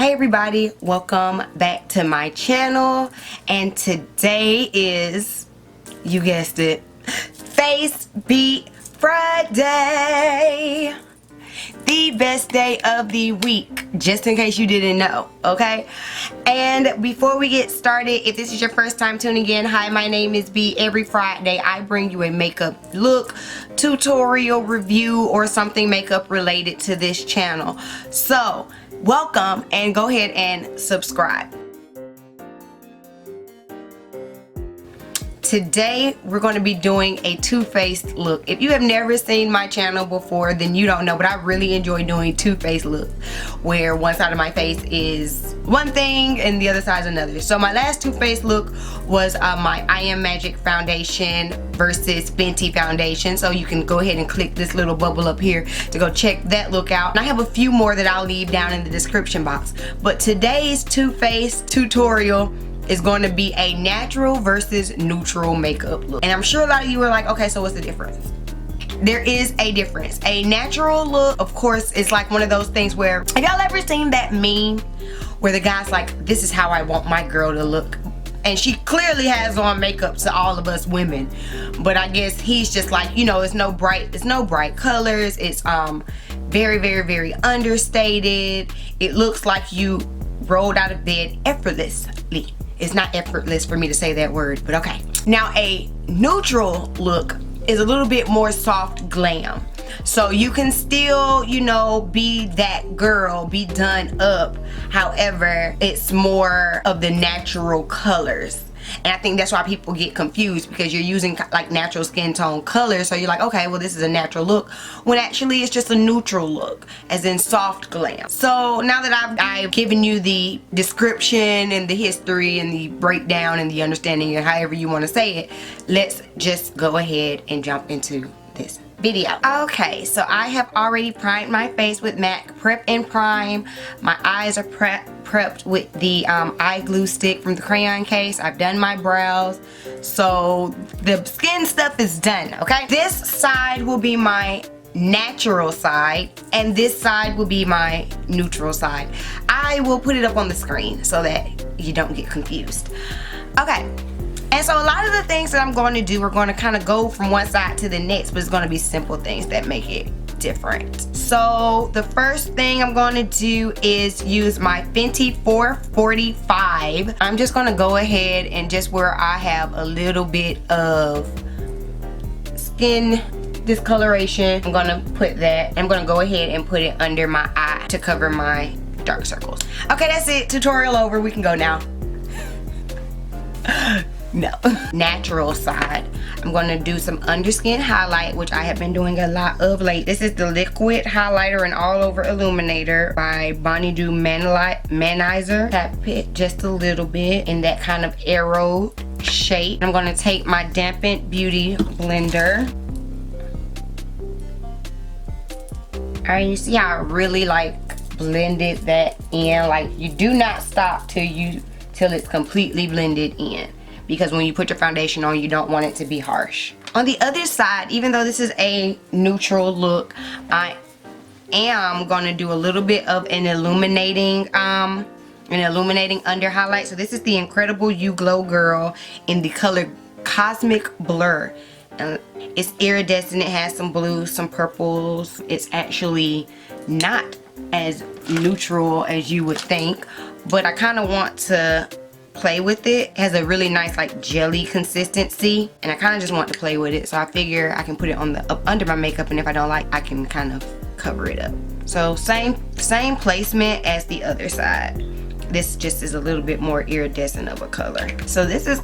Hey everybody, welcome back to my channel, and today is, you guessed it, Face Beat Friday, the best day of the week, just in case you didn't know, okay? And before we get started, if this is your first time tuning in, hi, my name is B. Every Friday I bring you a makeup look, tutorial, review, or something makeup related to this channel. So welcome, and go ahead and subscribe. Today we're going to be doing a two-faced look. If you have never seen my channel before, then you don't know, but I really enjoy doing two-faced look, where one side of my face is one thing and the other side is another. So my last two-faced look was my I Am Magic foundation versus Fenty foundation. So you can go ahead and click this little bubble up here to go check that look out. And I have a few more that I'll leave down in the description box. But today's two-faced tutorial is going to be a natural versus neutral makeup look. And I'm sure a lot of you are like, okay, so what's the difference? There is a difference. A natural look, of course, is like one of those things where, have y'all ever seen that meme where the guy's like, this is how I want my girl to look? And she clearly has on makeup to all of us women, but I guess he's just like, you know, it's no bright colors. It's very understated. It looks like you rolled out of bed effortlessly. It's not effortless for me to say that word, but okay. Now a neutral look is a little bit more soft glam. So you can still, you know, be that girl, be done up. However, it's more of the natural colors. And I think that's why people get confused, because you're using like natural skin tone colors. So you're like, okay, well, this is a natural look, when actually it's just a neutral look, as in soft glam. So now that I've given you the description and the history and the breakdown and the understanding, and however you want to say it, let's just go ahead and jump into this video. Okay, so I have already primed my face with MAC Prep and Prime. My eyes are prepped with the eye glue stick from the crayon case. I've done my brows, so the skin stuff is done. Okay, this side will be my natural side and this side will be my neutral side. I will put it up on the screen so that you don't get confused. Okay. And so a lot of the things that I'm going to do are going to kind of go from one side to the next, but it's going to be simple things that make it different. So the first thing I'm going to do is use my Fenty 445. I'm just going to go ahead and just where I have a little bit of skin discoloration, I'm going to put that. I'm going to go ahead and put it under my eye to cover my dark circles. Okay, that's it. Tutorial over. We can go now. No. Natural side, I'm going to do some underskin highlight, which I have been doing a lot of late. This is the liquid highlighter and all over illuminator by Bonnie Do Manizer. Tap it just a little bit in that kind of arrow shape. I'm going to take my dampened beauty blender. Alright, you see how I really like blended that in? Like, you do not stop till it's completely blended in, because when you put your foundation on, you don't want it to be harsh. On the other side, even though this is a neutral look, I am going to do a little bit of an illuminating under highlight. So this is the Incredible You Glow Girl in the color Cosmic Blur. It's iridescent. It has some blues, some purples. It's actually not as neutral as you would think, but I kind of want to play with it. It has a really nice like jelly consistency, and I kind of just want to play with it, so I figure I can put it on the up under my makeup, and if I don't like, I can kind of cover it up. So same placement as the other side. This just is a little bit more iridescent of a color. So this is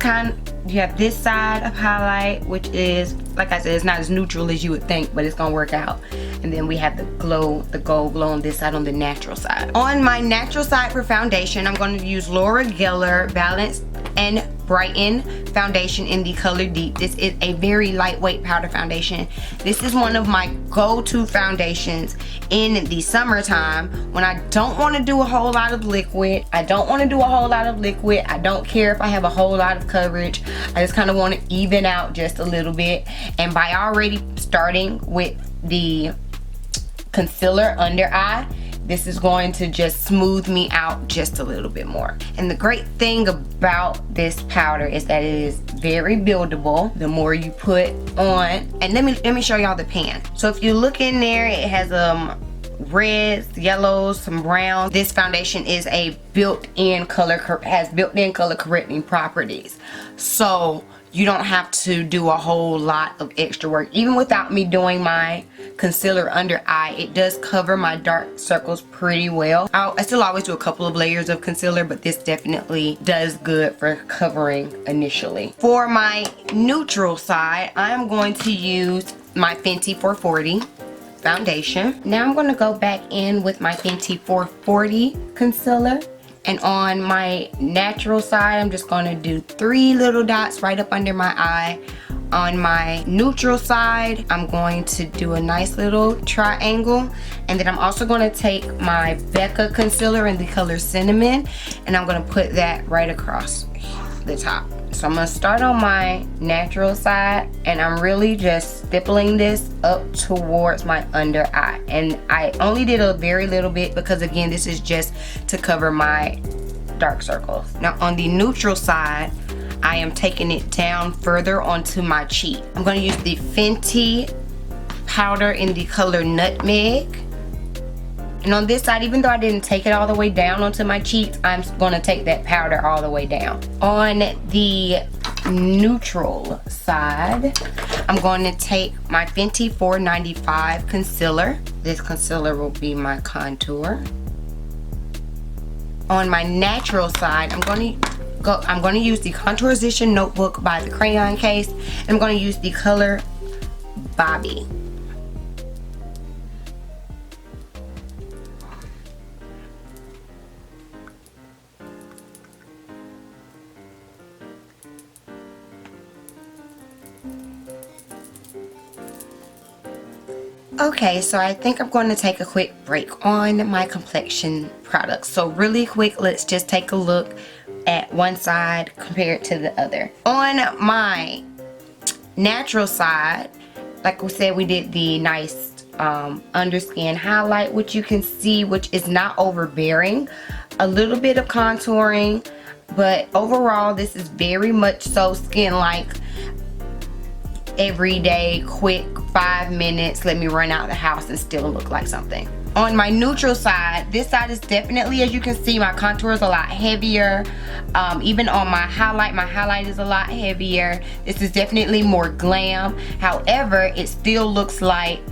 you have this side of highlight, which is, like I said, it's not as neutral as you would think, but it's gonna work out. And then we have the gold glow on this side, on the natural side. On my natural side for foundation, I'm going to use Laura Geller Balance and Brighten foundation in the color Deep. This is a very lightweight powder foundation. This is one of my go-to foundations in the summertime when I don't want to do a whole lot of liquid. I don't care if I have a whole lot of coverage. I just kind of want to even out just a little bit. And by already starting with the concealer under eye, this is going to just smooth me out just a little bit more. And the great thing about this powder is that it is very buildable the more you put on. And let me show y'all the pan. So if you look in there, it has reds, yellows, some brown. This foundation is a built-in color, has built-in color correcting properties. So you don't have to do a whole lot of extra work. Even without me doing my concealer under eye, it does cover my dark circles pretty well. I still always do a couple of layers of concealer, but this definitely does good for covering initially. For my neutral side, I'm going to use my Fenty 440 foundation. Now I'm going to go back in with my Fenty 440 concealer. And on my natural side, I'm just going to do 3 little dots right up under my eye. On my neutral side, I'm going to do a nice little triangle. And then I'm also going to take my Becca concealer in the color Cinnamon, and I'm going to put that right across the top. So I'm going to start on my natural side, and I'm really just stippling this up towards my under eye. And I only did a very little bit because, again, this is just to cover my dark circles. Now on the neutral side, I am taking it down further onto my cheek. I'm going to use the Fenty powder in the color Nutmeg. And on this side, even though I didn't take it all the way down onto my cheeks, I'm going to take that powder all the way down. On the neutral side, I'm going to take my Fenty 495 concealer. This concealer will be my contour. On my natural side, I'm going to use the Contourization Notebook by the Crayon Case. And I'm going to use the color Bobby. Okay, so I think I'm going to take a quick break on my complexion products. So really quick, let's just take a look at one side compared to the other. On my natural side, like we said, we did the nice underskin highlight, which you can see, which is not overbearing. A little bit of contouring, but overall this is very much so skin-like. Everyday, quick, 5 minutes, let me run out the house and still look like something. On my neutral side, this side is definitely, as you can see, my contour is a lot heavier. Even on my highlight is a lot heavier. This is definitely more glam. However, it still looks like,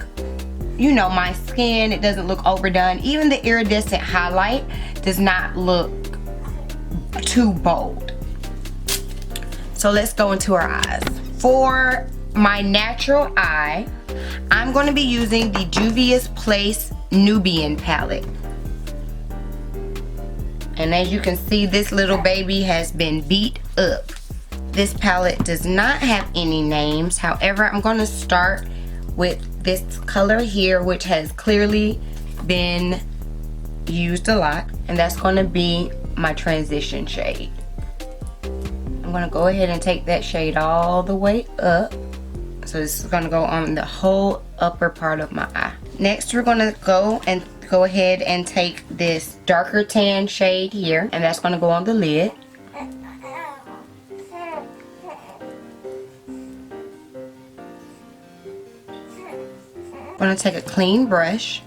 you know, my skin. It doesn't look overdone. Even the iridescent highlight does not look too bold. So let's go into our eyes. For my natural eye, I'm going to be using the Juvia's Place Nubian palette. And as you can see, this little baby has been beat up. This palette does not have any names. However, I'm going to start with this color here, which has clearly been used a lot. And that's going to be my transition shade. I'm going to go ahead and take that shade all the way up. So this is going to go on the whole upper part of my eye. Next, we're going to go ahead and take this darker tan shade here, and that's going to go on the lid. I'm going to take a clean brush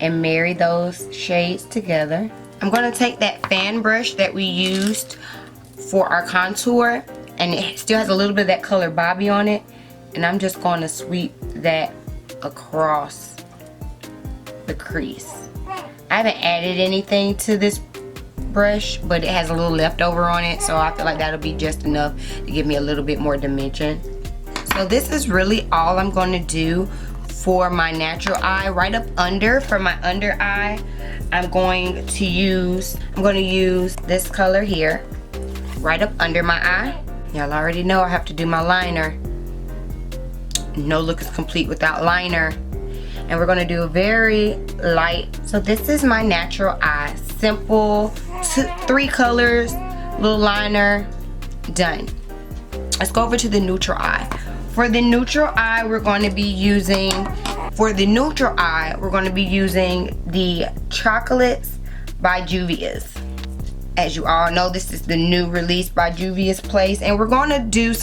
and marry those shades together. I'm going to take that fan brush that we used for our contour, and it still has a little bit of that color Bobby on it, and I'm just going to sweep that across the crease. I haven't added anything to this brush, but it has a little leftover on it, so I feel like that'll be just enough to give me a little bit more dimension. So this is really all I'm going to do for my natural eye. Right up under, for my under eye, I'm going to use this color here right up under my eye. Y'all already know I have to do my liner. No look is complete without liner. And we're going to do a very light. So this is my natural eye. Simple, 3 colors, little liner, done. Let's go over to the neutral eye. For the neutral eye, we're going to be using For the neutral eye, we're going to be using the Chocolates by Juvia's. As you all know, this is the new release by Juvia's Place, and we're going to do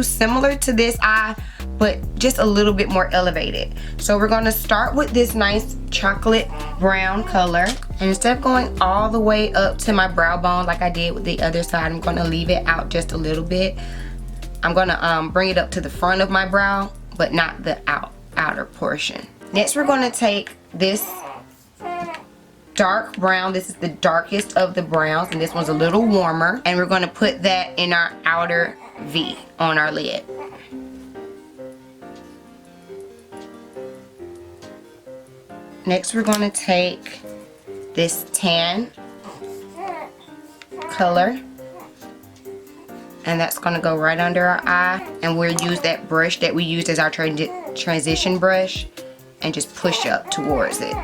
similar to this eye, but just a little bit more elevated. So we're going to start with this nice chocolate brown color, and instead of going all the way up to my brow bone like I did with the other side, I'm going to leave it out just a little bit. I'm going to bring it up to the front of my brow, but not the outer portion. Next, we're going to take this dark brown. This is the darkest of the browns, and this one's a little warmer, and we're going to put that in our outer V on our lid. Next, we're going to take this tan color, and that's going to go right under our eye, and we'll use that brush that we used as our transition brush and just push up towards it.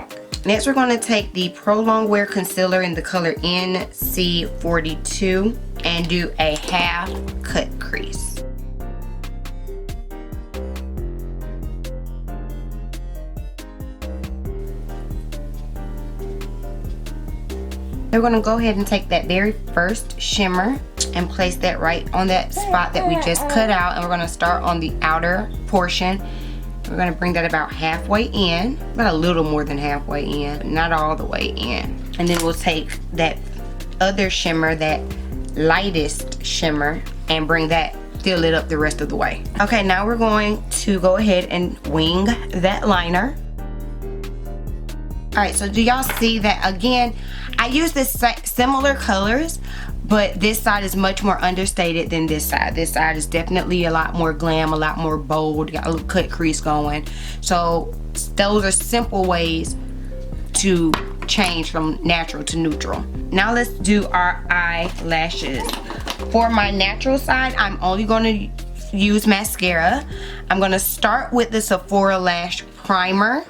Next, we're going to take the Prolonged Wear Concealer in the color NC42 and do a half cut crease. We're going to go ahead and take that very first shimmer and place that right on that spot that we just cut out, and we're going to start on the outer portion. We're going to bring that about halfway in, about a little more than halfway in, but not all the way in. And then we'll take that other shimmer, that lightest shimmer, and bring that, fill it up the rest of the way. Okay, now we're going to go ahead and wing that liner. Alright, so do y'all see that? Again, I use this similar colors, but this side is much more understated than this side. This side is definitely a lot more glam, a lot more bold, got a little cut crease going. So those are simple ways to change from natural to neutral. Now let's do our eyelashes. For my natural side, I'm only going to use mascara. I'm going to start with the Sephora Lash Primer.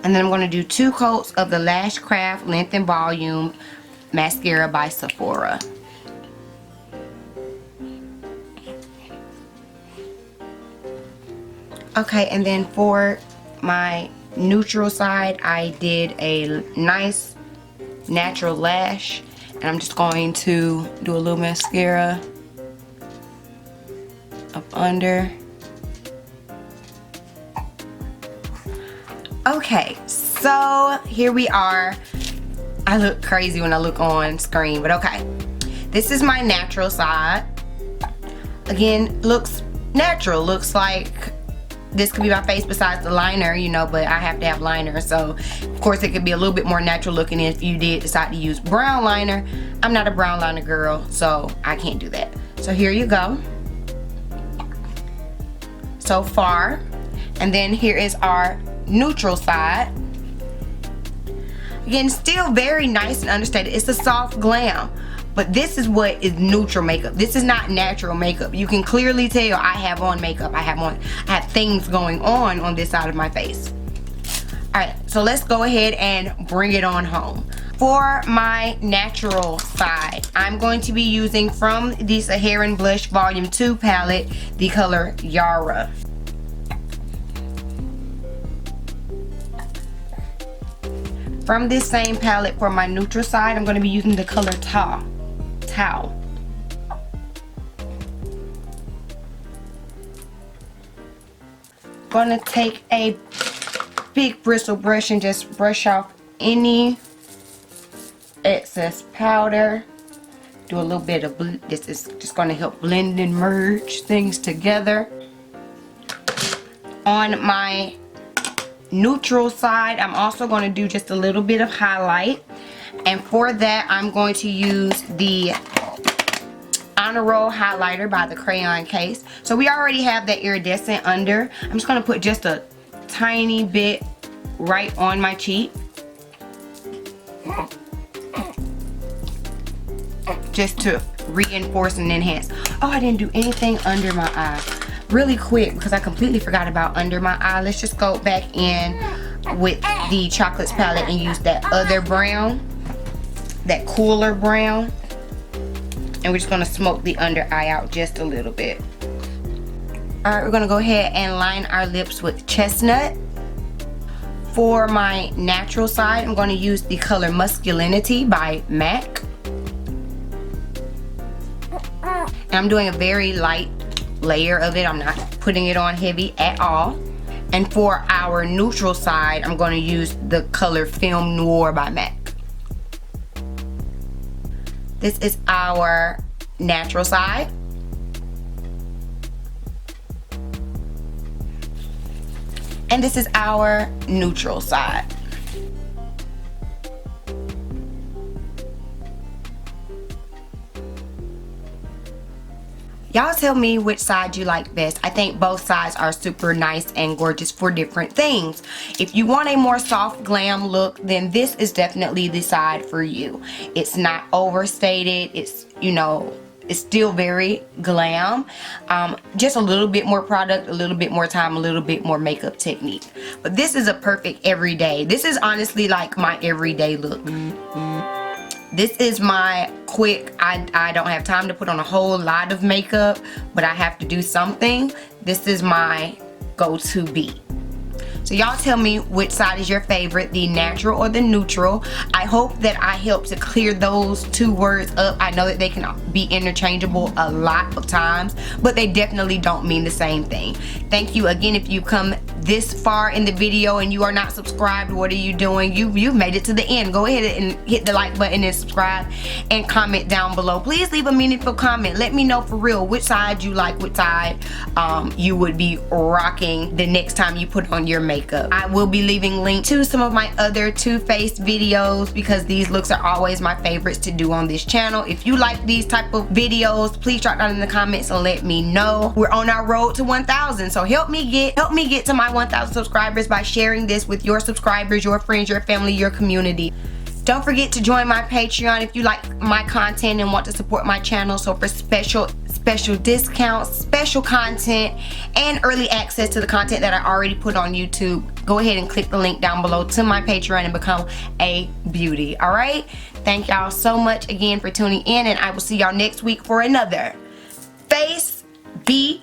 And then I'm going to do 2 coats of the Lash Craft Length and Volume Mascara by Sephora. Okay, and then for my neutral side, I did a nice natural lash. And I'm just going to do a little mascara up under. Okay, so here we are. I look crazy when I look on screen, but okay. This is my natural side. Again, looks natural. Looks like this could be my face besides the liner, you know, but I have to have liner. So, of course, it could be a little bit more natural looking if you did decide to use brown liner. I'm not a brown liner girl, so I can't do that. So here you go. So far. And then here is our neutral side. Again, still very nice and understated. It's a soft glam, but this is what is neutral makeup. This is not natural makeup. You can clearly tell I have on makeup. I have things going on this side of my face. Alright, so let's go ahead and bring it on home. For my natural side, I'm going to be using from the Saharan Blush Volume 2 palette the color Yara. From this same palette for my neutral side, I'm going to be using the color Tau. Going to take a big bristle brush and just brush off any excess powder. Do a little bit of, this is just going to help blend and merge things together. On my neutral side, I'm also going to do just a little bit of highlight, and for that I'm going to use the Honor Roll highlighter by the Crayon Case. So we already have that iridescent under. I'm just going to put just a tiny bit right on my cheek, just to reinforce and enhance. Oh, I didn't do anything under my eye. Really quick, because I completely forgot about under my eye. Let's just go back in with the Chocolates palette and use that other brown, that cooler brown, and we're just going to smoke the under eye out just a little bit. All right, we're gonna go ahead and line our lips with chestnut. For my natural side, I'm gonna use the color Masculinity by MAC. And I'm doing a very light layer of it. I'm not putting it on heavy at all. And for our neutral side, I'm going to use the color Film Noir by MAC. This is our natural side. And this is our neutral side. Y'all tell me which side you like best. I think both sides are super nice and gorgeous for different things. If you want a more soft glam look, then this is definitely the side for you. It's not overstated. It's, you know, it's still very glam. Just a little bit more product, a little bit more time, a little bit more makeup technique. But this is a perfect everyday. This is honestly like my everyday look. This is my quick, I don't have time to put on a whole lot of makeup, but I have to do something. This is my go-to beat. So y'all tell me which side is your favorite, the natural or the neutral. I hope that I helped to clear those two words up. I know that they can be interchangeable a lot of times, but they definitely don't mean the same thing. Thank you again. If you come this far in the video and you are not subscribed, what are you doing? You've made it to the end. Go ahead and hit the like button and subscribe and comment down below. Please leave a meaningful comment. Let me know for real which side you like, which side you would be rocking the next time you put on your makeup. I will be leaving links to some of my other Too Faced videos because these looks are always my favorites to do on this channel. If you like these type of videos, please drop down in the comments and let me know. We're on our road to 1,000, so help me get to my 1,000 subscribers by sharing this with your subscribers, your friends, your family, your community. Don't forget to join my Patreon if you like my content and want to support my channel. So for special discounts, special content, and early access to the content that I already put on YouTube, go ahead and click the link down below to my Patreon and become a beauty. All right? Thank y'all so much again for tuning in, and I will see y'all next week for another Face Be